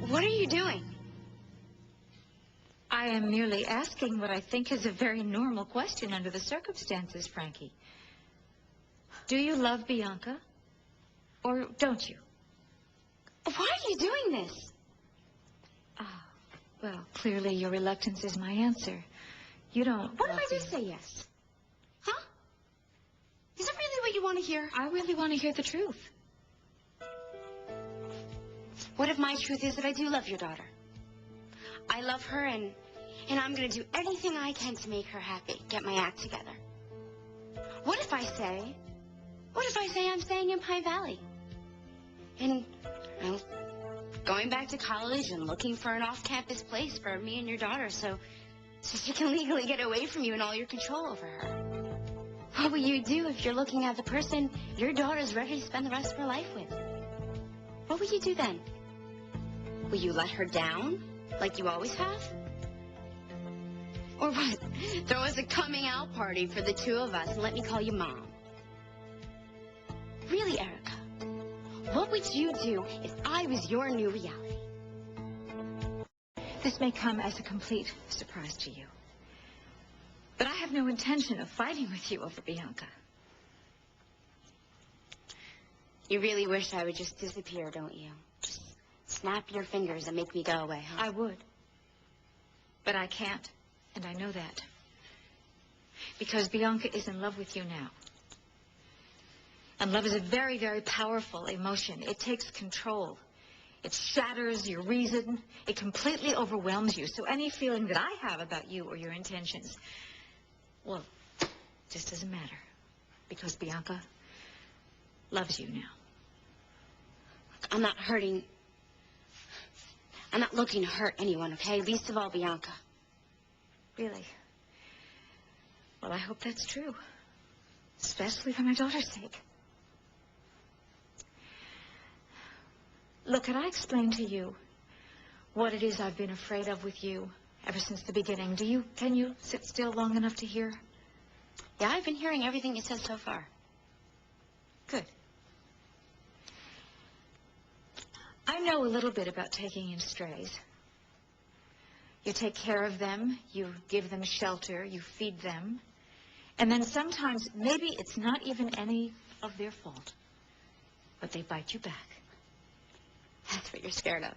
What are you doing? I am merely asking what I think is a very normal question under the circumstances, Frankie. Do you love Bianca? Or don't you? Why are you doing this? Ah, well, clearly your reluctance is my answer. You don't. What if I just say yes? Huh? Is that really what you want to hear? I really want to hear the truth. What if my truth is that I do love your daughter? I love her, and I'm going to do anything I can to make her happy, get my act together. What if I say I'm staying in Pine Valley? And, going back to college and looking for an off-campus place for me and your daughter so she can legally get away from you and all your control over her. What will you do if you're looking at the person your daughter's ready to spend the rest of her life with? What will you do then? Will you let her down, like you always have? Or what? Throw us a coming-out party for the two of us and let me call you Mom. Really, Erica, what would you do if I was your new reality? This may come as a complete surprise to you. But I have no intention of fighting with you over Bianca. You really wish I would just disappear, don't you? Just snap your fingers and make me go away, huh? I would. But I can't, and I know that. Because Bianca is in love with you now. And love is a very, very powerful emotion. It takes control. It shatters your reason. It completely overwhelms you. So any feeling that I have about you or your intentions, well, just doesn't matter. Because Bianca loves you now. I'm not looking to hurt anyone, okay? Least of all, Bianca. Really? Well, I hope that's true. Especially for my daughter's sake. Look, can I explain to you what it is I've been afraid of with you ever since the beginning? Can you sit still long enough to hear? Yeah, I've been hearing everything you said so far. Good. I know a little bit about taking in strays. You take care of them, you give them shelter, you feed them, and then sometimes maybe it's not even any of their fault, but they bite you back. That's what you're scared of.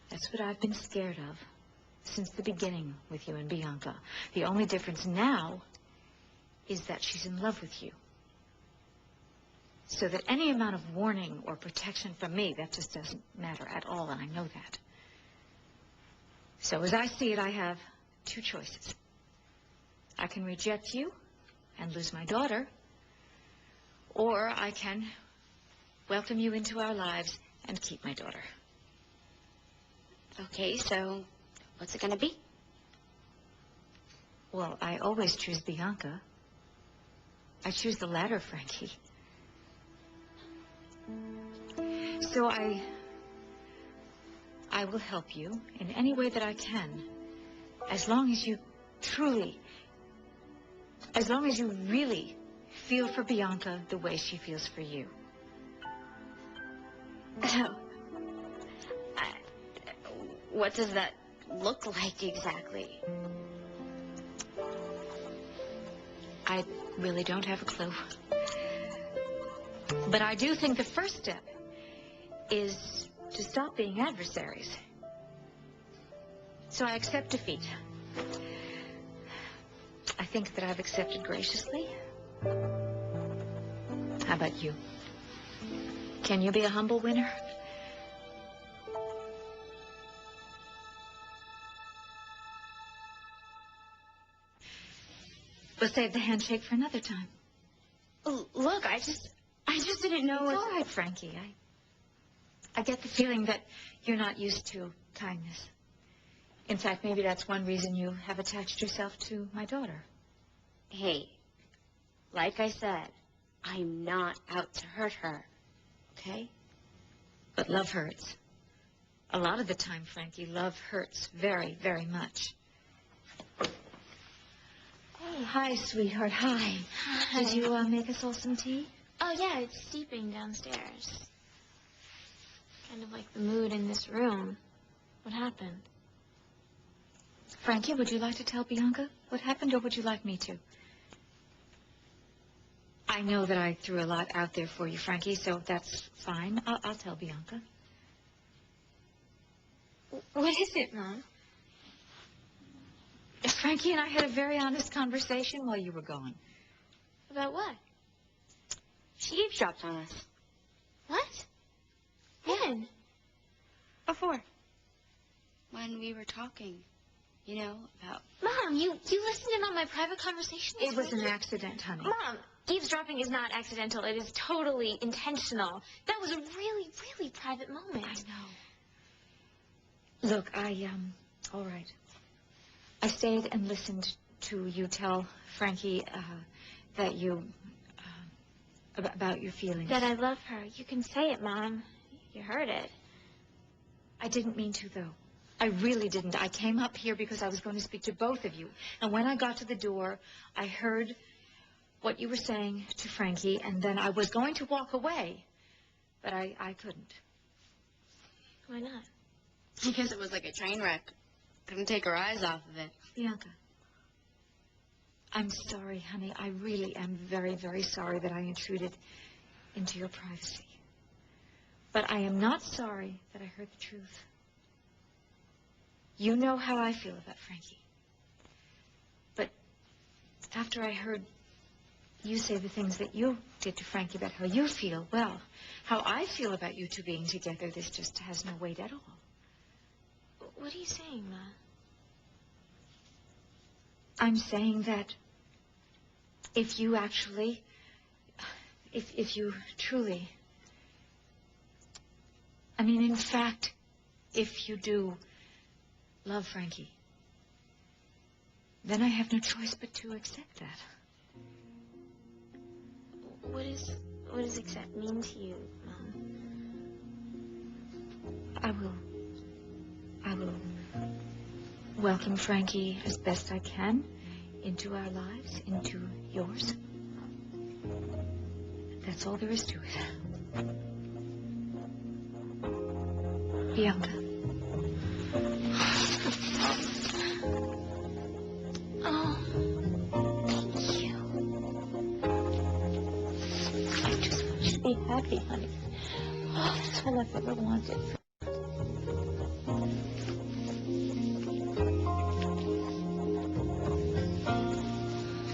That's what I've been scared of since the beginning with you and Bianca. The only difference now is that she's in love with you. So that any amount of warning or protection from me, that just doesn't matter at all, and I know that. So as I see it, I have two choices. I can reject you and lose my daughter, or I can welcome you into our lives and keep my daughter. Okay, so what's it going to be? Well, I always choose Bianca. I choose the latter, Frankie. So I will help you in any way that I can, as long as you really feel for Bianca the way she feels for you. What does that look like exactly? I really don't have a clue. But I do think the first step is to stop being adversaries. So I accept defeat. I think that I've accepted graciously. How about you? Can you be a humble winner? We'll save the handshake for another time. Look, I just didn't know. It's all right, Frankie. I get the feeling that you're not used to kindness. In fact, maybe that's one reason you have attached yourself to my daughter. Hey, like I said, I'm not out to hurt her, okay? But love hurts. A lot of the time, Frankie, love hurts very, very much. Hey, hi, sweetheart. Hi. Hi. Did you make us all some tea? Oh, yeah, it's steeping downstairs. kind of like the mood in this room. What happened? Frankie, would you like to tell Bianca what happened, or would you like me to? I know that I threw a lot out there for you, Frankie, so that's fine. I'll tell Bianca. What is it, Mom? Frankie and I had a very honest conversation while you were gone. About what? She eavesdropped on us. What? When? Before. When we were talking, you know, about... Mom, you listened in on my private conversation? It was an accident, honey. Mom, eavesdropping is not accidental. It is totally intentional. That was a really, really private moment. I know. Look, all right. I stayed and listened to you tell Frankie that you, about your feelings. That I love her. You can say it, Mom. You heard it. I didn't mean to, though. I really didn't. I came up here because I was going to speak to both of you. And when I got to the door, I heard what you were saying to Frankie, and then I was going to walk away, but I couldn't. Why not? Because it was like a train wreck. Couldn't take her eyes off of it. Bianca, I'm sorry, honey. I really am very, very sorry that I intruded into your privacy. But I am not sorry that I heard the truth. You know how I feel about Frankie. But after I heard you say the things that you did to Frankie about how you feel, well, how I feel about you two being together, this just has no weight at all. What are you saying, Ma? I'm saying that if you actually, if you truly, I mean, in fact, if you do love Frankie, then I have no choice but to accept that. What does accept mean to you, Mom? I will welcome Frankie as best I can into our lives, into yours. That's all there is to it. Bianca. Oh, thank you. I just want you to be happy, honey. Oh, that's all I've ever wanted.